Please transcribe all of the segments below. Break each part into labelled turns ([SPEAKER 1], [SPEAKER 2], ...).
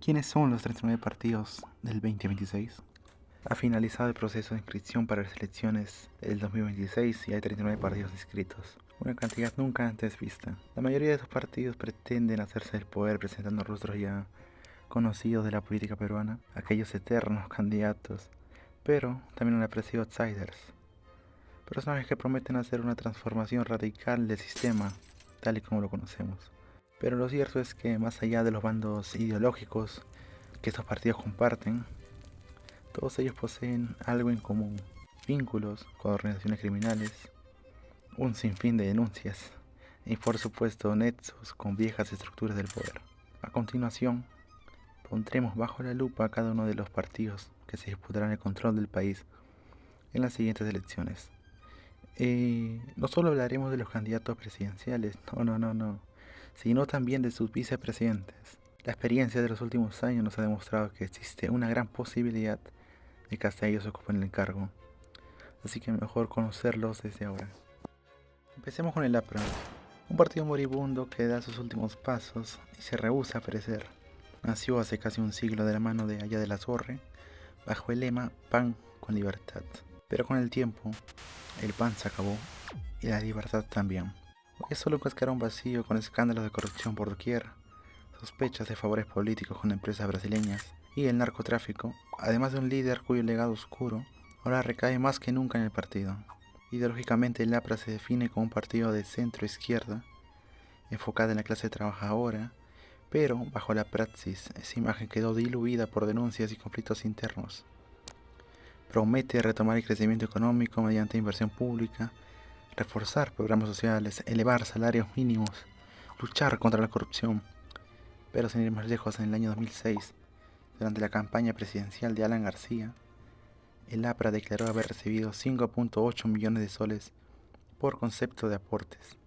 [SPEAKER 1] ¿Quiénes son los 39 partidos del 2026? Ha finalizado el proceso de inscripción para las elecciones del 2026 y hay 39 partidos inscritos, una cantidad nunca antes vista. La mayoría de esos partidos pretenden hacerse del poder presentando rostros ya conocidos de la política peruana, aquellos eternos candidatos, pero también han aparecido outsiders, personajes que prometen hacer una transformación radical del sistema tal y como lo conocemos. Pero lo cierto es que más allá de los bandos ideológicos que estos partidos comparten, todos ellos poseen algo en común: vínculos con organizaciones criminales, un sinfín de denuncias y por supuesto nexos con viejas estructuras del poder. A continuación, pondremos bajo la lupa a cada uno de los partidos que se disputarán el control del país en las siguientes elecciones. No solo hablaremos de los candidatos presidenciales, no, sino también de sus vicepresidentes. La experiencia de los últimos años nos ha demostrado que existe una gran posibilidad de que hasta ellos ocupen el cargo, así que mejor conocerlos desde ahora. Empecemos con el APRA, un partido moribundo que da sus últimos pasos y se rehúsa a perecer. Nació hace casi un siglo de la mano de Aya de la Torre, bajo el lema Pan con Libertad. Pero con el tiempo, el pan se acabó y la libertad también. Hoy es solo un cascarón vacío con escándalos de corrupción por doquier, sospechas de favores políticos con empresas brasileñas y el narcotráfico, además de un líder cuyo legado oscuro ahora recae más que nunca en el partido. Ideológicamente el APRA se define como un partido de centro-izquierda, enfocada en la clase trabajadora, pero bajo la praxis esa imagen quedó diluida por denuncias y conflictos internos. Promete retomar el crecimiento económico mediante inversión pública, reforzar programas sociales, elevar salarios mínimos, luchar contra la corrupción. Pero sin ir más lejos, en el año 2006, durante la campaña presidencial de Alan García, el APRA declaró haber recibido 5.8 millones de soles por concepto de aportes,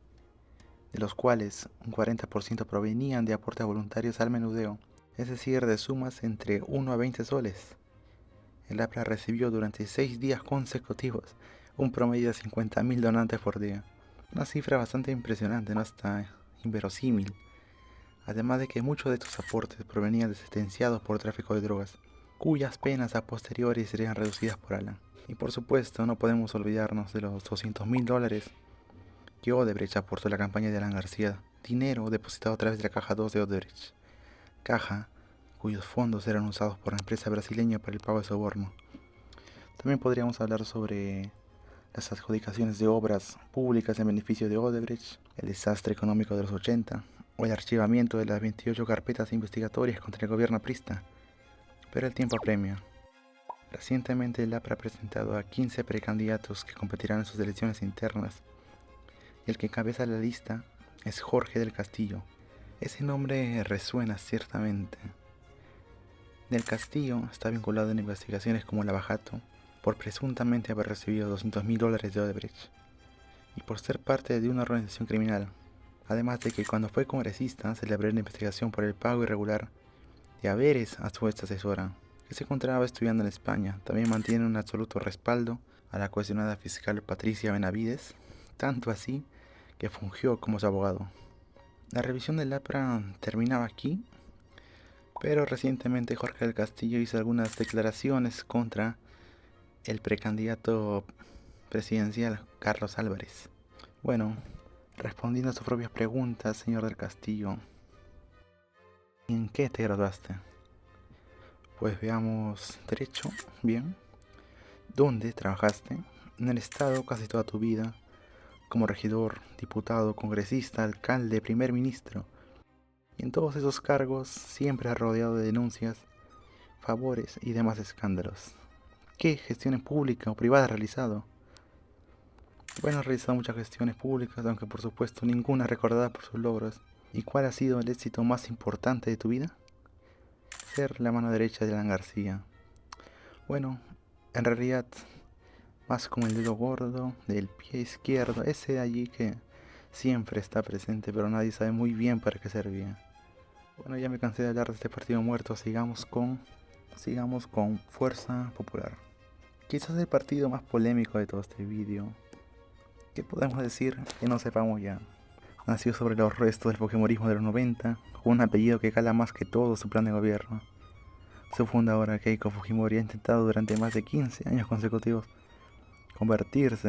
[SPEAKER 1] de los cuales un 40% provenían de aportes voluntarios al menudeo, es decir, de sumas entre 1 a 20 soles. El APRA recibió durante 6 días consecutivos un promedio de 50.000 donantes por día. Una cifra bastante impresionante, no está inverosímil. Además de que muchos de estos aportes provenían de sentenciados por tráfico de drogas, cuyas penas a posteriori serían reducidas por Alan. Y por supuesto, no podemos olvidarnos de los $200.000 que Odebrecht aportó a la campaña de Alan García, dinero depositado a través de la Caja 2 de Odebrecht. Caja cuyos fondos eran usados por la empresa brasileña para el pago de soborno. También podríamos hablar sobre las adjudicaciones de obras públicas en beneficio de Odebrecht, el desastre económico de los 80 o el archivamiento de las 28 carpetas investigatorias contra el gobierno aprista. Pero el tiempo apremia. Recientemente el APRA ha presentado a 15 precandidatos que competirán en sus elecciones internas, y el que encabeza la lista es Jorge del Castillo. Ese nombre resuena ciertamente. Del Castillo está vinculado en investigaciones como Lavajato, por presuntamente haber recibido $200.000 de Odebrecht, y por ser parte de una organización criminal, además de que cuando fue congresista se le abrió una investigación por el pago irregular de haberes a su ex asesora, que se encontraba estudiando en España. También mantiene un absoluto respaldo a la cuestionada fiscal Patricia Benavides, tanto así que fungió como su abogado. La revisión del APRA terminaba aquí, pero recientemente Jorge del Castillo hizo algunas declaraciones contra el precandidato presidencial Carlos Álvarez. Bueno, respondiendo a sus propias preguntas, señor del Castillo, ¿en qué te graduaste? Pues veamos, derecho, bien. ¿Dónde trabajaste? En el Estado casi toda tu vida, como regidor, diputado, congresista, alcalde, primer ministro. Y en todos esos cargos siempre rodeado de denuncias, favores y demás escándalos. ¿Qué gestiones públicas o privadas has realizado? Bueno, he realizado muchas gestiones públicas, aunque por supuesto ninguna recordada por sus logros. ¿Y cuál ha sido el éxito más importante de tu vida? Ser la mano derecha de Alan García. Bueno, en realidad, más como el dedo gordo del pie izquierdo, ese de allí que siempre está presente, pero nadie sabe muy bien para qué servía. Bueno, ya me cansé de hablar de este partido muerto, sigamos con Fuerza Popular. Quizás el partido más polémico de todo este vídeo. ¿Qué podemos decir que no sepamos ya? Nació sobre los restos del pokemorismo de los 90, con un apellido que cala más que todo su plan de gobierno. Su fundadora Keiko Fujimori ha intentado durante más de 15 años consecutivos convertirse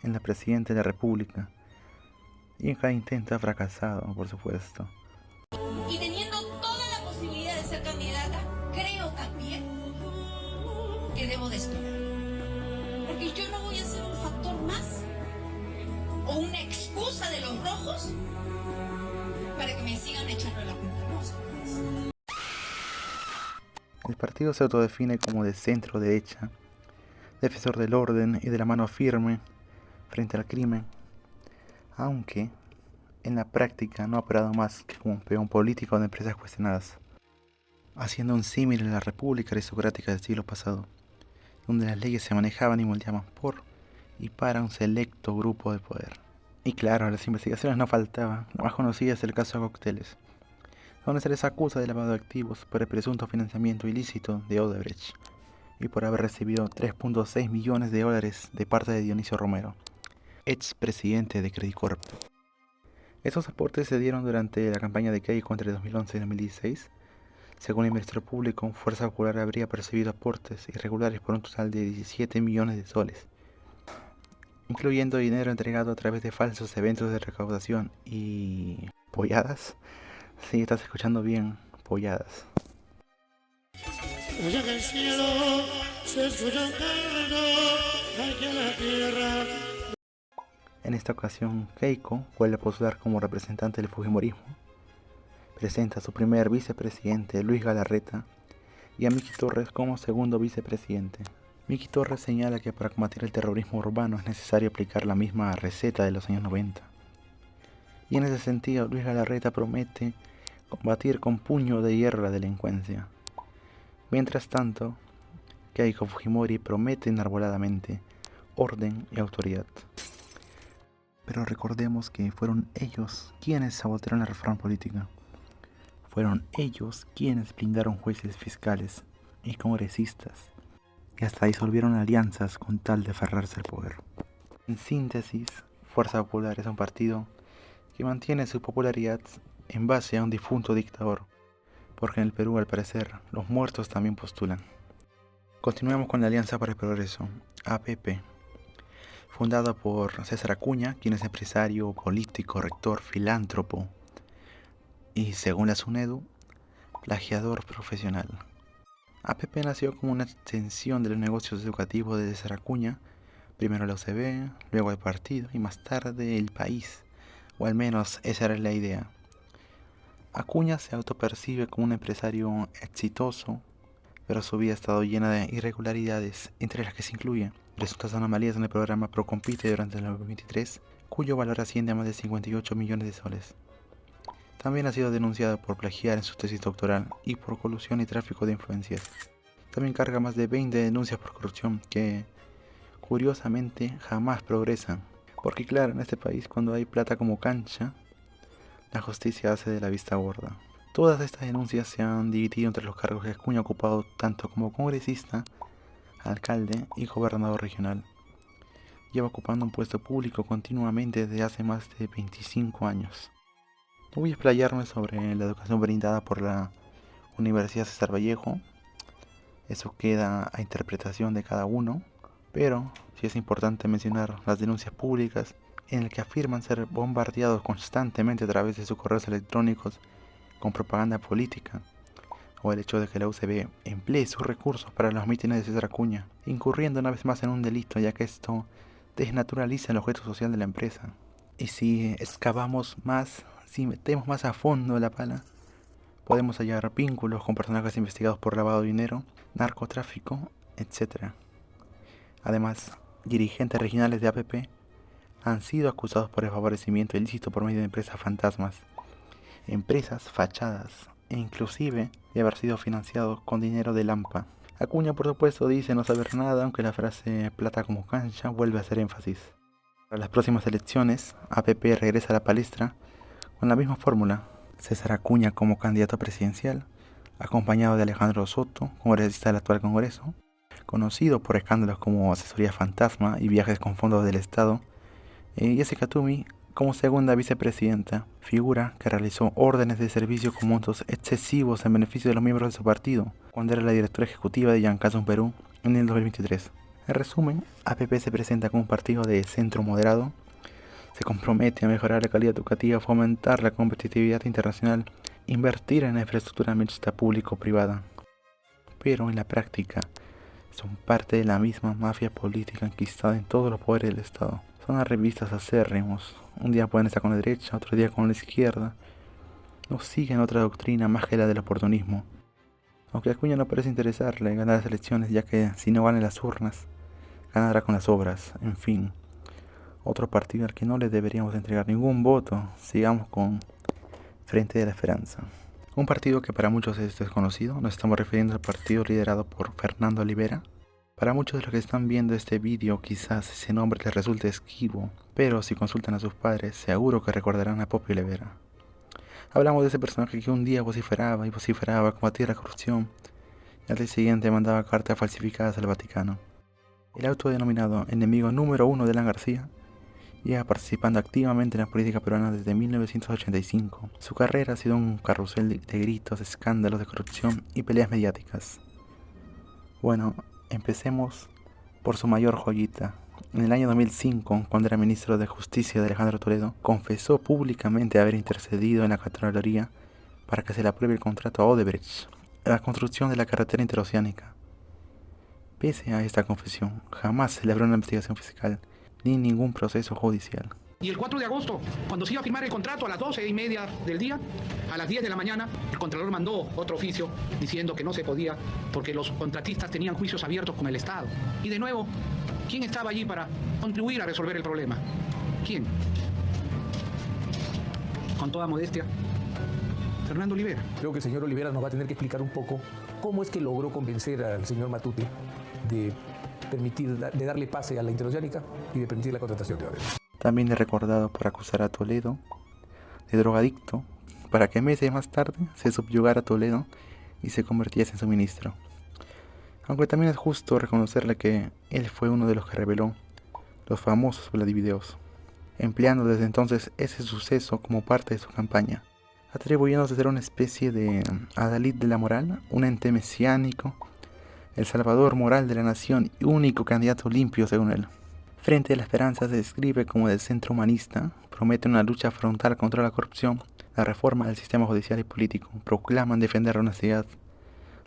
[SPEAKER 1] en la presidenta de la República, y en cada intento ha fracasado, por supuesto.
[SPEAKER 2] Y teniendo toda la posibilidad de ser candidata, creo también que debo despegar. Porque yo no voy a ser un factor más o una excusa de los rojos para que me sigan echando la culpa.
[SPEAKER 1] El partido se autodefine como de centro derecha, defensor del orden y de la mano firme frente al crimen, aunque en la práctica no ha operado más que como un peón político de empresas cuestionadas, haciendo un símil en la república aristocrática del siglo pasado, donde las leyes se manejaban y moldeaban por y para un selecto grupo de poder. Y claro, las investigaciones no faltaban. La más conocida es el caso de Cócteles, donde se les acusa de lavado de activos por el presunto financiamiento ilícito de Odebrecht y por haber recibido 3.6 millones de dólares de parte de Dionisio Romero, ex presidente de Credit Corp. Estos aportes se dieron durante la campaña de Keiko entre 2011 y 2016. Según el Ministerio Público, Fuerza Popular habría percibido aportes irregulares por un total de 17 millones de soles, incluyendo dinero entregado a través de falsos eventos de recaudación y... ¿polladas? Sí, estás escuchando bien, polladas.
[SPEAKER 3] Oye que el cielo se escucha un canto, aquí en la tierra.
[SPEAKER 1] En esta ocasión, Keiko vuelve a postular como representante del Fujimorismo. Presenta a su primer vicepresidente, Luis Galarreta, y a Miki Torres como segundo vicepresidente. Miki Torres señala que para combatir el terrorismo urbano es necesario aplicar la misma receta de los años 90. Y en ese sentido, Luis Galarreta promete combatir con puño de hierro la delincuencia. Mientras tanto, Keiko Fujimori promete enarboladamente orden y autoridad. Pero recordemos que fueron ellos quienes sabotearon la reforma política. Fueron ellos quienes blindaron jueces fiscales y congresistas, y hasta disolvieron alianzas con tal de aferrarse al poder. En síntesis, Fuerza Popular es un partido que mantiene su popularidad en base a un difunto dictador, porque en el Perú, al parecer, los muertos también postulan. Continuamos con la Alianza para el Progreso, APP, fundada por César Acuña, quien es empresario, político, rector, filántropo y, según la SUNEDU, plagiador profesional. APP nació como una extensión de los negocios educativos de César Acuña, primero la UCB, luego el partido y más tarde el país, o al menos esa era la idea. Acuña se autopercibe como un empresario exitoso, pero su vida ha estado llena de irregularidades, entre las que se incluyen presuntas anomalías en el programa Procompite durante el 2023, cuyo valor asciende a más de 58 millones de soles. También ha sido denunciado por plagiar en su tesis doctoral y por colusión y tráfico de influencias. También carga más de 20 denuncias por corrupción que, curiosamente, jamás progresan. Porque claro, en este país cuando hay plata como cancha, la justicia hace de la vista gorda. Todas estas denuncias se han dividido entre los cargos que Acuña ha ocupado tanto como congresista, alcalde y gobernador regional. Lleva ocupando un puesto público continuamente desde hace más de 25 años. No voy a explayarme sobre la educación brindada por la Universidad César Vallejo. Eso queda a interpretación de cada uno. Pero sí es importante mencionar las denuncias públicas en las que afirman ser bombardeados constantemente a través de sus correos electrónicos con propaganda política, o el hecho de que la UCB emplee sus recursos para los mítines de César Acuña, incurriendo una vez más en un delito, ya que esto desnaturaliza el objeto social de la empresa. Y si excavamos más, si metemos más a fondo la pala, podemos hallar vínculos con personajes investigados por lavado de dinero, narcotráfico, etc. Además, dirigentes regionales de APP han sido acusados por el favorecimiento ilícito por medio de empresas fantasmas, empresas fachadas e inclusive de haber sido financiados con dinero de Lampa. Acuña, por supuesto, dice no saber nada, aunque la frase plata como cancha vuelve a hacer énfasis. Para las próximas elecciones, APP regresa a la palestra con la misma fórmula: César Acuña como candidato presidencial, acompañado de Alejandro Soto, congresista del actual Congreso, conocido por escándalos como asesoría fantasma y viajes con fondos del Estado, y Jessica Toomey Como segunda vicepresidenta, figura que realizó órdenes de servicio con montos excesivos en beneficio de los miembros de su partido, cuando era la directora ejecutiva de Yancasum Perú en el 2023. En resumen, APP se presenta como un partido de centro moderado, se compromete a mejorar la calidad educativa, fomentar la competitividad internacional, invertir en la infraestructura mixta público-privada. Pero en la práctica, son parte de la misma mafia política enquistada en todos los poderes del Estado. Son revistas acérrimos. Un día pueden estar con la derecha, otro día con la izquierda. No siguen otra doctrina más que la del oportunismo. Aunque a Acuña no parece interesarle ganar las elecciones, ya que si no gana las urnas, ganará con las obras. En fin, otro partido al que no le deberíamos entregar ningún voto. Sigamos con Frente de la Esperanza. Un partido que para muchos es desconocido. Nos estamos refiriendo al partido liderado por Fernando Olivera. Para muchos de los que están viendo este vídeo quizás ese nombre les resulte esquivo, pero si consultan a sus padres seguro que recordarán a Poppy Olivera. Hablamos de ese personaje que un día vociferaba y vociferaba a combatir la corrupción y al día siguiente mandaba cartas falsificadas al Vaticano. El autodenominado enemigo número 1 de Alan García lleva participando activamente en la política peruana desde 1985. Su carrera ha sido un carrusel de gritos, escándalos de corrupción y peleas mediáticas. Bueno, empecemos por su mayor joyita. En el año 2005, cuando era ministro de Justicia de Alejandro Toledo, confesó públicamente haber intercedido en la Contraloría para que se le apruebe el contrato a Odebrecht, la construcción de la carretera interoceánica. Pese a esta confesión, jamás se le abrió una investigación fiscal ni ningún proceso judicial.
[SPEAKER 4] Y el 4 de agosto, cuando se iba a firmar el contrato a las 12:30 del día, a las 10 de la mañana, el Contralor mandó otro oficio diciendo que no se podía porque los contratistas tenían juicios abiertos con el Estado. Y de nuevo, ¿quién estaba allí para contribuir a resolver el problema? ¿Quién? Con toda modestia, Fernando Olivera.
[SPEAKER 5] Creo que el señor Olivera nos va a tener que explicar un poco cómo es que logró convencer al señor Matute de darle pase a la interoceánica y de permitir la contratación de Odebrecht.
[SPEAKER 1] También es recordado por acusar a Toledo de drogadicto, para que meses más tarde se subyugara a Toledo y se convirtiese en su ministro. Aunque también es justo reconocerle que él fue uno de los que reveló los famosos Vladivideos, empleando desde entonces ese suceso como parte de su campaña, atribuyéndose a ser una especie de adalid de la moral, un ente mesiánico, el salvador moral de la nación y único candidato limpio según él. Frente a la Esperanza se describe como del centro humanista, promete una lucha frontal contra la corrupción, la reforma del sistema judicial y político, proclaman defender la honestidad,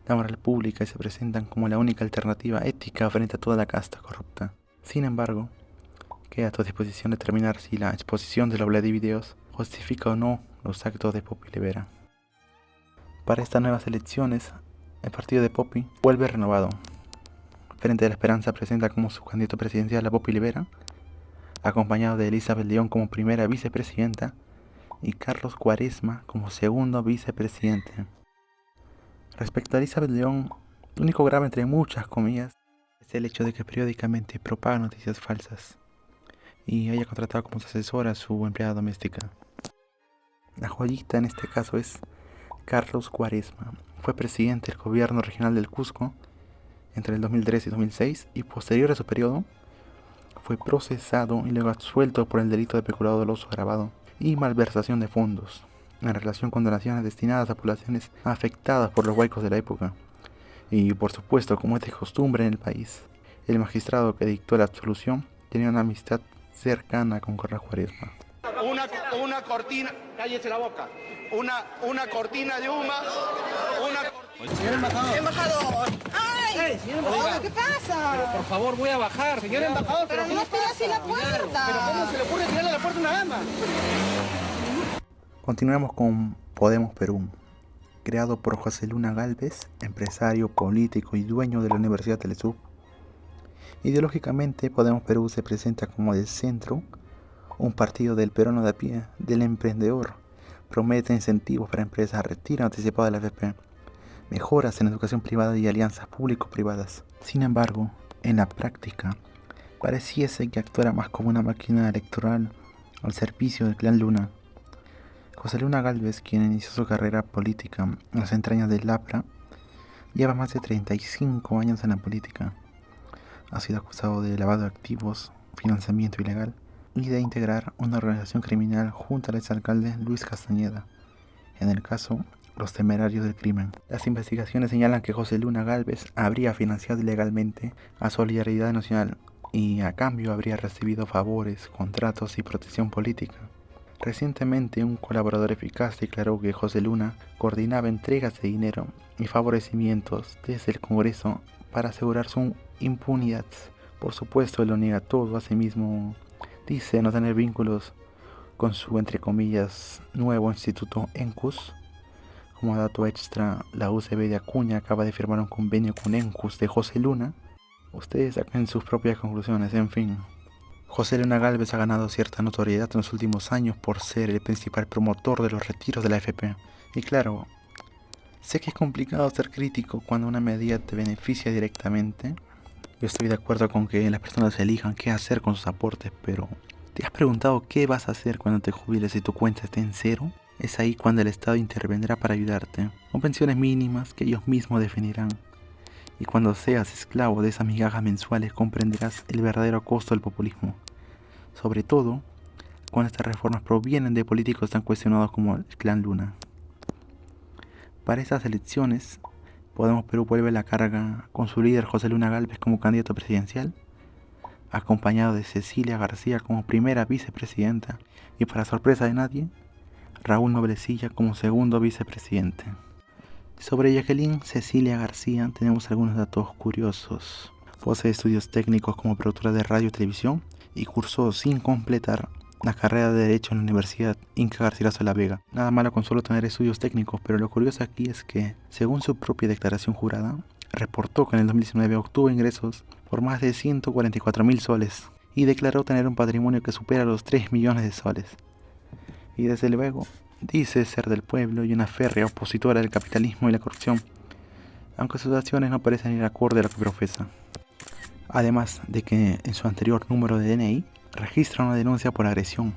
[SPEAKER 1] la moral pública y se presentan como la única alternativa ética frente a toda la casta corrupta. Sin embargo, queda a tu disposición determinar si la exposición de los Vladivideos justifica o no los actos de Poppy Olivera. Para estas nuevas elecciones, el partido de Poppy vuelve renovado. Frente de la Esperanza presenta como su candidato presidencial a Poppy Olivera, acompañado de Elizabeth León como primera vicepresidenta y Carlos Cuaresma como segundo vicepresidente. Respecto a Elizabeth León, lo único grave entre muchas comillas es el hecho de que periódicamente propaga noticias falsas y haya contratado como su asesora a su empleada doméstica. La joyita en este caso es Carlos Cuaresma. Fue presidente del gobierno regional del Cusco entre el 2003 y 2006 y posterior a su periodo fue procesado y luego absuelto por el delito de peculado doloso agravado y malversación de fondos en relación con donaciones destinadas a poblaciones afectadas por los huaicos de la época. Y por supuesto, como es de costumbre en el país, el magistrado que dictó la absolución tenía una amistad cercana con Carlos Cuaresma.
[SPEAKER 6] Una cortina, cállese la boca, una cortina de humo,
[SPEAKER 7] Señor embajador.
[SPEAKER 6] embajador.
[SPEAKER 7] ¡Ay! Señor embajador.
[SPEAKER 6] ¿Qué pasa?
[SPEAKER 7] Pero por favor, voy a bajar, señor embajador.
[SPEAKER 6] Pero no estoy así la puerta.
[SPEAKER 7] Pero ¿cómo se le ocurre tirarle a la puerta a una dama?
[SPEAKER 1] Continuamos con Podemos Perú, creado por José Luna Gálvez, empresario, político y dueño de la Universidad Telesub. Ideológicamente, Podemos Perú se presenta como del centro, un partido del peruano de a pie, del emprendedor, promete incentivos para empresas, retiro anticipado de la AFP, mejoras en educación privada y alianzas público-privadas. Sin embargo, en la práctica, pareciese que actuara más como una máquina electoral al servicio del clan Luna. José Luna Gálvez, quien inició su carrera política en las entrañas del APRA, lleva más de 35 años en la política. Ha sido acusado de lavado de activos, financiamiento ilegal, y de integrar una organización criminal junto al exalcalde Luis Castañeda, en el caso Los Temerarios del Crimen. Las investigaciones señalan que José Luna Gálvez habría financiado ilegalmente a Solidaridad Nacional y a cambio habría recibido favores, contratos y protección política. Recientemente un colaborador eficaz declaró que José Luna coordinaba entregas de dinero y favorecimientos desde el Congreso para asegurar su impunidad. Por supuesto, él lo niega todo. Asimismo, dice no tener vínculos con su, entre comillas, nuevo instituto ENCUS. Como dato extra, la UCB de Acuña acaba de firmar un convenio con ENCUS de José Luna. Ustedes saquen sus propias conclusiones, en fin. José Luna Gálvez ha ganado cierta notoriedad en los últimos años por ser el principal promotor de los retiros de la AFP. Y claro, sé que es complicado ser crítico cuando una medida te beneficia directamente. Yo estoy de acuerdo con que las personas elijan qué hacer con sus aportes, pero ¿te has preguntado qué vas a hacer cuando te jubiles y tu cuenta esté en cero? Es ahí cuando el Estado intervendrá para ayudarte, con pensiones mínimas que ellos mismos definirán. Y cuando seas esclavo de esas migajas mensuales comprenderás el verdadero costo del populismo. Sobre todo, cuando estas reformas provienen de políticos tan cuestionados como el Clan Luna. Para estas elecciones, Podemos Perú vuelve la carga con su líder José Luna Gálvez como candidato presidencial, acompañado de Cecilia García como primera vicepresidenta y, para sorpresa de nadie, Raúl Noblecilla como segundo vicepresidente. Sobre Jacqueline Cecilia García tenemos algunos datos curiosos. Posee estudios técnicos como productora de radio y televisión y cursó sin completar la carrera de Derecho en la Universidad Inca Garcilaso de la Vega. Nada malo con solo tener estudios técnicos, pero lo curioso aquí es que, según su propia declaración jurada, reportó que en el 2019 obtuvo ingresos por más de 144.000 soles y declaró tener un patrimonio que supera los 3 millones de soles. Y desde luego, dice ser del pueblo y una férrea opositora del capitalismo y la corrupción, aunque sus acciones no parecen ir acorde a lo que profesa. Además de que en su anterior número de DNI registra una denuncia por agresión.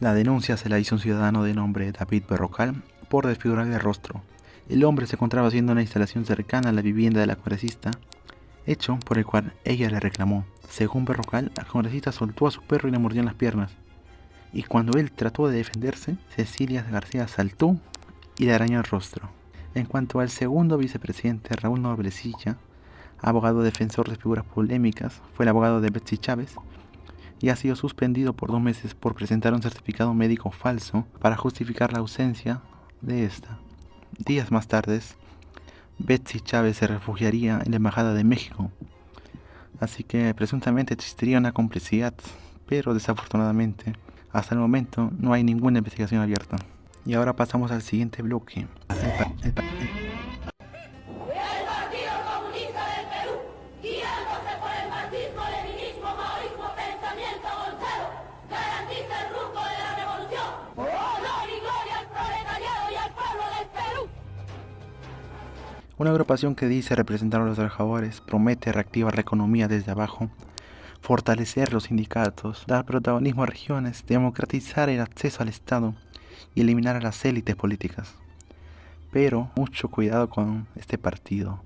[SPEAKER 1] La denuncia se la hizo un ciudadano de nombre David Berrocal por desfigurarle el rostro. El hombre se encontraba haciendo una instalación cercana a la vivienda de la congresista, hecho por el cual ella le reclamó. Según Berrocal, la congresista soltó a su perro y le mordió en las piernas. Y cuando él trató de defenderse, Cecilia García saltó y le arañó el rostro. En cuanto al segundo vicepresidente, Raúl Noblecilla, abogado defensor de figuras polémicas, fue el abogado de Betsy Chávez y ha sido suspendido por 2 meses por presentar un certificado médico falso para justificar la ausencia de esta. Días más tarde, Betsy Chávez se refugiaría en la Embajada de México, así que presuntamente existiría una complicidad, pero desafortunadamente hasta el momento no hay ninguna investigación abierta. Y ahora pasamos al siguiente bloque.
[SPEAKER 2] El Partido Comunista del Perú, guiándose por el marxismo-leninismo, maoísmo, pensamiento gonzalo, garantiza el rumbo de la revolución. Honor y gloria al proletariado y al pueblo del Perú.
[SPEAKER 1] Una agrupación que dice representar a los trabajadores promete reactivar la economía desde abajo, fortalecer los sindicatos, dar protagonismo a regiones, democratizar el acceso al Estado y eliminar a las élites políticas. Pero mucho cuidado con este partido,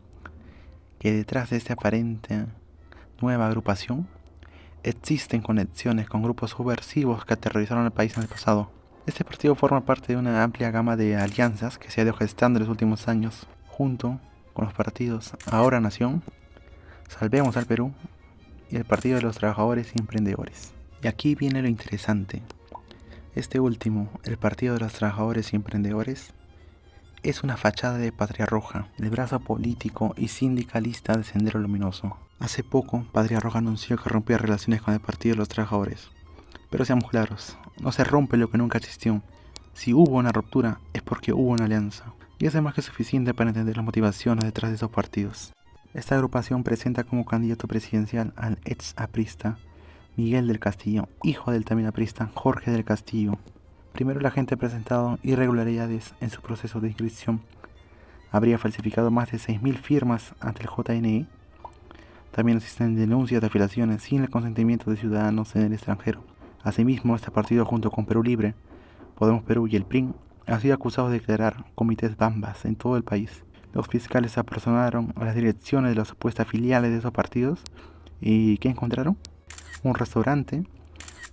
[SPEAKER 1] que detrás de esta aparente nueva agrupación existen conexiones con grupos subversivos que aterrorizaron al país en el pasado. Este partido forma parte de una amplia gama de alianzas que se ha ido gestando en los últimos años, junto con los partidos Ahora Nación, Salvemos al Perú y el Partido de los Trabajadores y Emprendedores. Y aquí viene lo interesante. Este último, el Partido de los Trabajadores y Emprendedores, es una fachada de Patria Roja, el brazo político y sindicalista de Sendero Luminoso. Hace poco, Patria Roja anunció que rompía relaciones con el Partido de los Trabajadores. Pero seamos claros, no se rompe lo que nunca existió. Si hubo una ruptura, es porque hubo una alianza. Y es más que suficiente para entender las motivaciones detrás de esos partidos. Esta agrupación presenta como candidato presidencial al ex aprista Miguel del Castillo, hijo del también aprista Jorge del Castillo. Primero, la gente ha presentado irregularidades en su proceso de inscripción. Habría falsificado más de 6.000 firmas ante el JNE. También existen denuncias de afiliaciones sin el consentimiento de ciudadanos en el extranjero. Asimismo, este partido, junto con Perú Libre, Podemos Perú y el PRIN, han sido acusados de declarar comités bambas en todo el país. Los fiscales apersonaron a las direcciones de las supuestas filiales de esos partidos. ¿Y qué encontraron? Un restaurante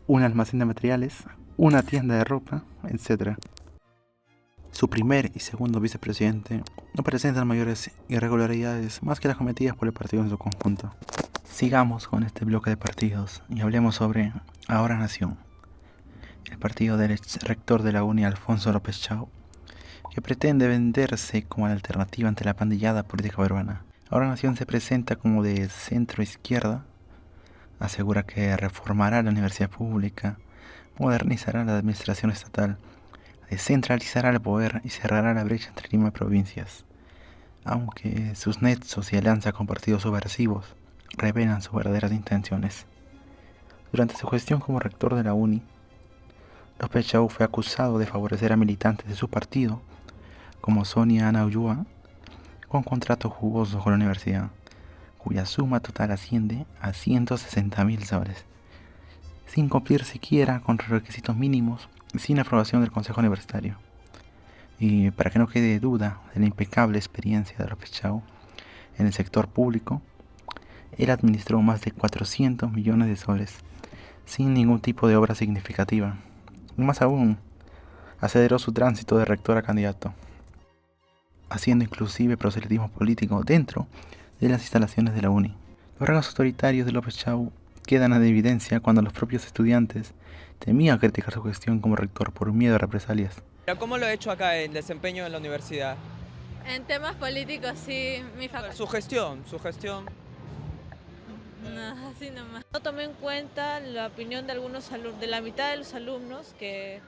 [SPEAKER 1] un almacén de materiales, una tienda de ropa, etc. Su primer y segundo vicepresidente no presentan mayores irregularidades más que las cometidas por el partido en su conjunto. Sigamos con este bloque de partidos y hablemos sobre Ahora Nación, el partido del ex rector de la UNI, Alfonso López Chau, que pretende venderse como la alternativa ante la pandillada política peruana. Ahora Nación se presenta como de centro izquierda, asegura que reformará la universidad pública, modernizará la administración estatal, descentralizará el poder y cerrará la brecha entre Lima y provincias, aunque sus nexos y alianza con partidos subversivos revelan sus verdaderas intenciones. Durante su gestión como rector de la UNI, López Chau fue acusado de favorecer a militantes de su partido, como Sonia Ana Ulloa, con contratos jugosos con la universidad, cuya suma total asciende a 160.000 soles, sin cumplir siquiera con los requisitos mínimos y sin aprobación del Consejo Universitario. Y para que no quede duda de la impecable experiencia de López Chau en el sector público, él administró más de 400 millones de soles, sin ningún tipo de obra significativa. Y más aún, aceleró su tránsito de rector a candidato, haciendo inclusive proselitismo político dentro de las instalaciones de la UNI. Los rasgos autoritarios de López Chau quedan en evidencia cuando los propios estudiantes temían criticar su gestión como rector por miedo a represalias.
[SPEAKER 8] ¿Cómo lo he hecho acá en desempeño en la universidad?
[SPEAKER 9] En temas políticos, sí, mi facultad.
[SPEAKER 8] Su gestión.
[SPEAKER 9] No, así nomás. No tomé en cuenta la opinión de algunos de la mitad de los alumnos que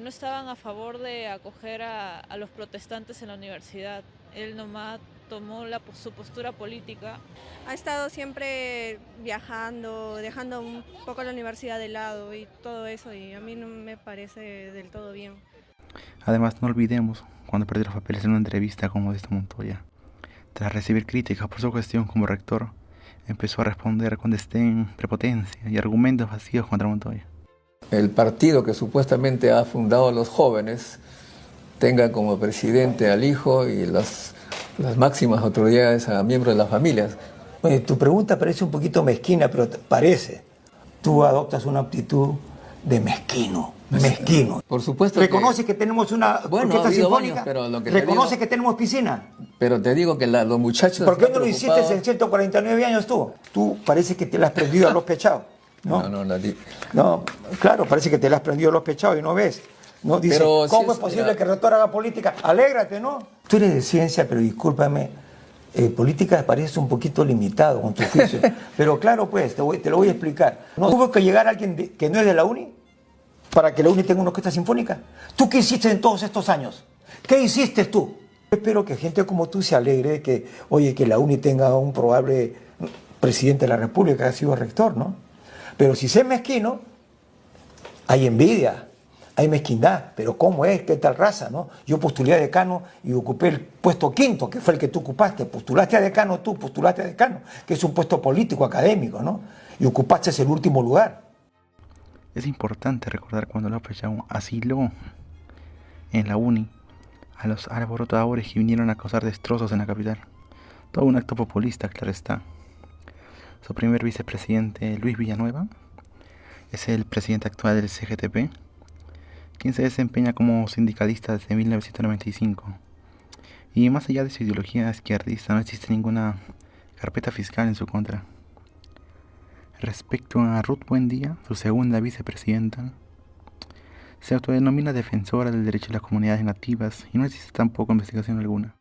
[SPEAKER 9] no estaban a favor de acoger a los protestantes en la universidad. Él nomás tomó su postura política.
[SPEAKER 10] Ha estado siempre viajando, dejando un poco la universidad de lado y todo eso, y a mí no me parece del todo bien.
[SPEAKER 1] Además, no olvidemos cuando perdió los papeles en una entrevista con Modesto Montoya. Tras recibir críticas por su gestión como rector, empezó a responder con desdén, prepotencia y argumentos vacíos contra Montoya.
[SPEAKER 11] El partido que supuestamente ha fundado a los jóvenes tenga como presidente al hijo y las máximas autoridades a miembros de las familias.
[SPEAKER 12] Oye, tu pregunta parece un poquito mezquina, pero parece. Tú adoptas una actitud de mezquino.
[SPEAKER 11] Por supuesto.
[SPEAKER 12] Reconoce que tenemos una orquesta sinfónica,
[SPEAKER 11] pero lo que
[SPEAKER 12] reconoce que tenemos piscina.
[SPEAKER 11] Pero te digo que los muchachos...
[SPEAKER 12] ¿Por qué no lo hiciste en 149 años tú? Tú parece que te la has prendido a los pechados. No, claro, parece que te la has prendido a los pechados y no ves. No, dice, pero ¿cómo es posible que el rector haga política? Alégrate, ¿no? Tú eres de ciencia, pero discúlpame, política parece un poquito limitado con tu juicio. Pero claro, pues, te lo voy a explicar. ¿No tuvo que llegar alguien que no es de la UNI para que la UNI tenga una orquesta sinfónica? ¿Tú qué hiciste en todos estos años? ¿Qué hiciste tú? Espero que gente como tú se alegre de que, oye, que la UNI tenga un probable presidente de la República que ha sido rector, ¿no? Pero si sé mezquino, hay envidia. Hay mezquindad, pero ¿cómo es? ¿Qué tal raza? ¿No? Yo postulé a decano y ocupé el puesto 5º, que fue el que tú ocupaste. Postulaste a decano, que es un puesto político, académico, ¿no? Y ocupaste el último lugar.
[SPEAKER 1] Es importante recordar cuando López Chau asiló en la UNI a los alborotadores que vinieron a causar destrozos en la capital. Todo un acto populista, claro está. Su primer vicepresidente, Luis Villanueva, es el presidente actual del CGTP, quien se desempeña como sindicalista desde 1995. Y más allá de su ideología izquierdista, no existe ninguna carpeta fiscal en su contra. Respecto a Ruth Buendía, su segunda vicepresidenta, se autodenomina defensora del derecho de las comunidades nativas y no existe tampoco investigación alguna.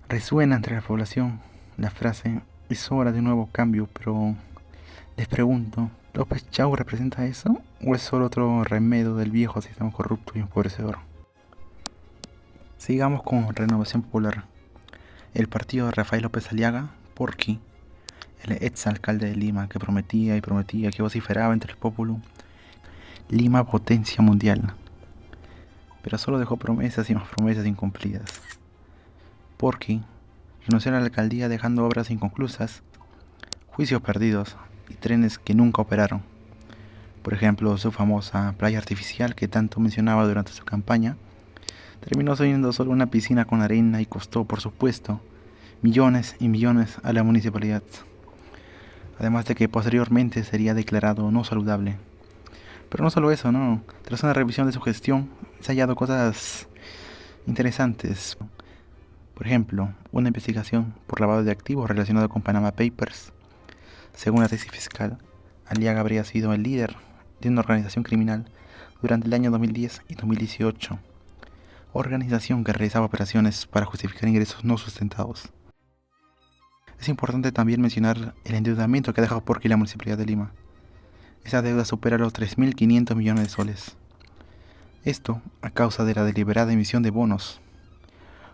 [SPEAKER 1] Resuena entre la población la frase, es hora de un nuevo cambio, pero les pregunto, ¿López Chau representa eso o es solo otro remedio del viejo sistema corrupto y empobrecedor? Sigamos con Renovación Popular. El partido de Rafael López Aliaga, Porky, el ex alcalde de Lima, que prometía y prometía, que vociferaba entre el pueblo, Lima potencia mundial, pero solo dejó promesas y más promesas incumplidas. Porky renunció a la alcaldía dejando obras inconclusas, juicios perdidos y trenes que nunca operaron. Por ejemplo, su famosa playa artificial que tanto mencionaba durante su campaña terminó siendo solo una piscina con arena y costó, por supuesto, millones y millones a la municipalidad. Además de que posteriormente sería declarado no saludable, Pero no solo eso, ¿no? Tras una revisión de su gestión, se han hallado cosas interesantes. Por ejemplo, una investigación por lavado de activos relacionado con Panama Papers. Según la tesis fiscal, Aliaga habría sido el líder de una organización criminal durante el año 2010 y 2018. Organización que realizaba operaciones para justificar ingresos no sustentados. Es importante también mencionar el endeudamiento que ha dejado Porky la Municipalidad de Lima. Esa deuda supera los 3.500 millones de soles. Esto a causa de la deliberada emisión de bonos.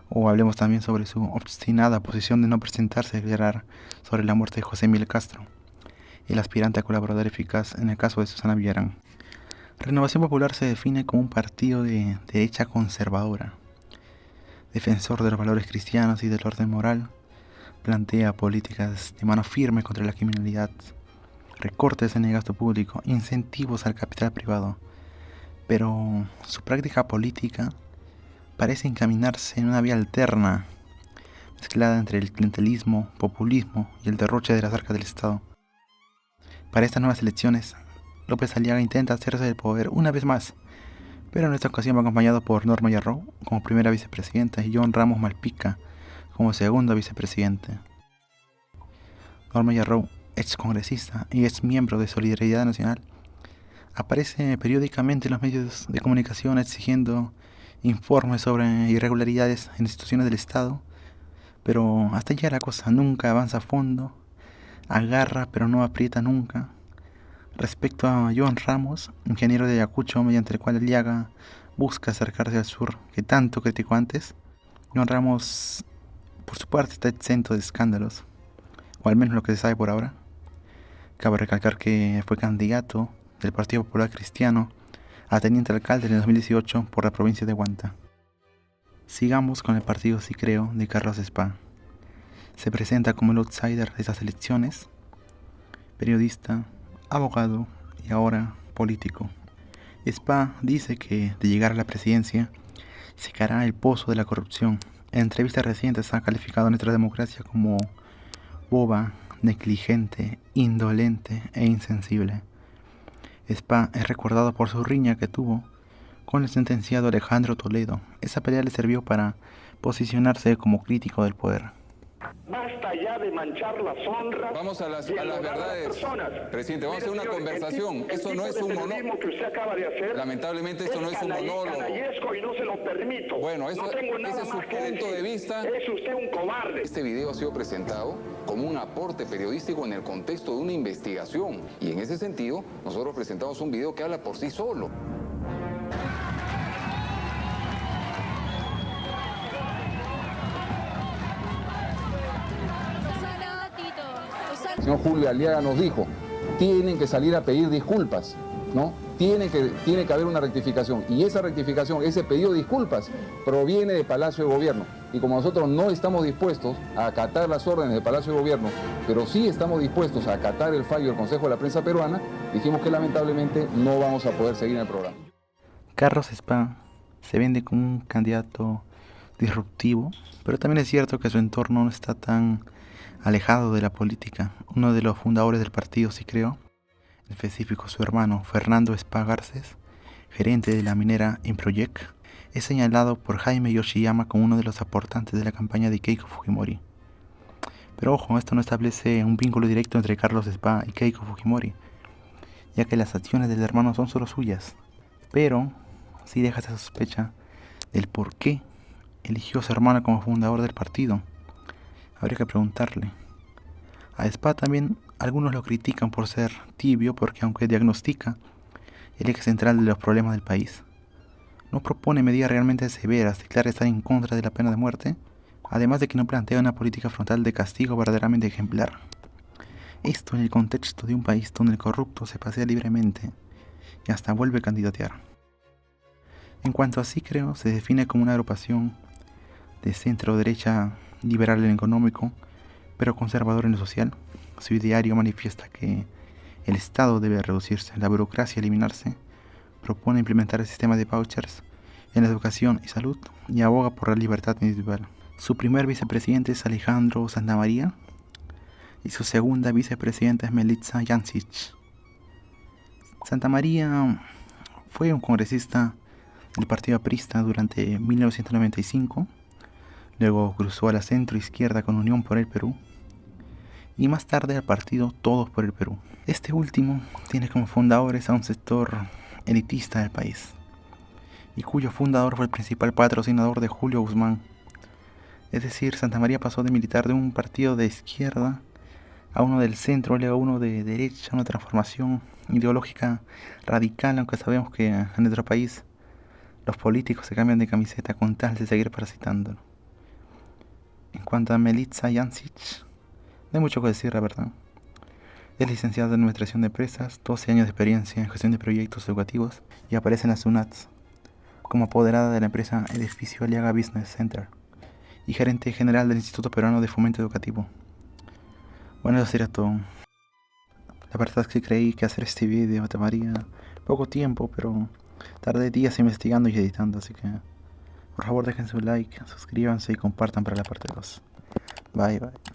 [SPEAKER 1] O hablemos también sobre su obstinada posición de no presentarse a declarar sobre la muerte de José Emilio Castro, el aspirante a colaborador eficaz en el caso de Susana Villarán. Renovación Popular se define como un partido de derecha conservadora, defensor de los valores cristianos y del orden moral, plantea políticas de mano firme contra la criminalidad, recortes en el gasto público, incentivos al capital privado, pero su práctica política parece encaminarse en una vía alterna, mezclada entre el clientelismo, populismo y el derroche de las arcas del Estado. Para estas nuevas elecciones, López Aliaga intenta hacerse del poder una vez más, pero en esta ocasión va acompañado por Norma Yarrow como primera vicepresidenta y John Ramos Malpica como segundo vicepresidente. Norma Yarrow, ex congresista y ex miembro de Solidaridad Nacional, aparece periódicamente en los medios de comunicación exigiendo informes sobre irregularidades en instituciones del Estado, pero hasta allá la cosa nunca avanza a fondo, agarra pero no aprieta nunca. Respecto a John Ramos, ingeniero de Ayacucho, mediante el cual Aliaga busca acercarse al sur que tanto criticó antes, John Ramos por su parte está exento de escándalos, o al menos lo que se sabe por ahora. Cabe recalcar que fue candidato del Partido Popular Cristiano a teniente alcalde en el 2018 por la provincia de Huanta. Sigamos con el partido Sí Creo de Carlos Spa. Se presenta como el outsider de esas elecciones, periodista, abogado y ahora político. Spa dice que de llegar a la presidencia secará el pozo de la corrupción. En entrevistas recientes ha calificado a nuestra democracia como boba, negligente, indolente e insensible. Spa es recordado por su riña que tuvo con el sentenciado Alejandro Toledo. Esa pelea le sirvió para posicionarse como crítico del poder.
[SPEAKER 6] Basta ya de manchar las honras.
[SPEAKER 13] Vamos a las verdades. Presidente, vamos a hacer una conversación. Esto no es un monólogo.
[SPEAKER 6] Que usted acaba de hacer.
[SPEAKER 13] Lamentablemente esto no es un monólogo.
[SPEAKER 6] Y no se lo permito.
[SPEAKER 13] Bueno, ese es su punto de vista.
[SPEAKER 6] Es usted un cobarde.
[SPEAKER 13] Este video ha sido presentado como un aporte periodístico en el contexto de una investigación. Y en ese sentido, nosotros presentamos un video que habla por sí solo. El señor Julio Aliaga nos dijo, tienen que salir a pedir disculpas, ¿no? Tiene que haber una rectificación. Y esa rectificación, ese pedido de disculpas, proviene de Palacio de Gobierno. Y como nosotros no estamos dispuestos a acatar las órdenes de Palacio de Gobierno, pero sí estamos dispuestos a acatar el fallo del Consejo de la Prensa Peruana, dijimos que lamentablemente no vamos a poder seguir en el programa.
[SPEAKER 1] Carlos Spa se vende como un candidato disruptivo, pero también es cierto que su entorno no está tan alejado de la política. Uno de los fundadores del partido Sí Creo, en específico su hermano Fernando Spa Garces, gerente de la minera Improject, es señalado por Jaime Yoshiyama como uno de los aportantes de la campaña de Keiko Fujimori. Pero ojo, esto no establece un vínculo directo entre Carlos Spa y Keiko Fujimori, ya que las acciones del hermano son solo suyas, pero sí deja esa sospecha del por qué eligió a su hermano como fundador del partido. Habría que preguntarle. A Spa también algunos lo critican por ser tibio, porque aunque diagnostica el eje central de los problemas del país, no propone medidas realmente severas, declara estar en contra de la pena de muerte, además de que no plantea una política frontal de castigo verdaderamente ejemplar. Esto en el contexto de un país donde el corrupto se pasea libremente y hasta vuelve a candidatear. En cuanto a Sí Creo, se define como una agrupación de centro-derecha liberal en lo económico, pero conservador en lo social. Su ideario manifiesta que el Estado debe reducirse, la burocracia eliminarse, propone implementar el sistema de vouchers en la educación y salud y aboga por la libertad individual. Su primer vicepresidente es Alejandro Santamaría y su segunda vicepresidenta es Melitza Jancic. Santamaría fue un congresista del Partido Aprista durante 1995, luego cruzó a la centro-izquierda con Unión por el Perú y más tarde al partido Todos por el Perú. Este último tiene como fundadores a un sector elitista del país y cuyo fundador fue el principal patrocinador de Julio Guzmán. Es decir, Santamaría pasó de militar de un partido de izquierda a uno del centro, luego a uno de derecha, una transformación ideológica radical, aunque sabemos que en nuestro país los políticos se cambian de camiseta con tal de seguir parasitándolo. En cuanto a Milica Jancic, no hay mucho que decir, la verdad. Es licenciada en Administración de Empresas, 12 años de experiencia en gestión de proyectos educativos y aparece en las UNATS como apoderada de la empresa Edificio Aliaga Business Center y gerente general del Instituto Peruano de Fomento Educativo. Bueno, eso sería todo. La verdad es que creí que hacer este video me tomaría poco tiempo, pero tardé días investigando y editando, así que por favor dejen su like, suscríbanse y compartan para la parte 2. Bye bye.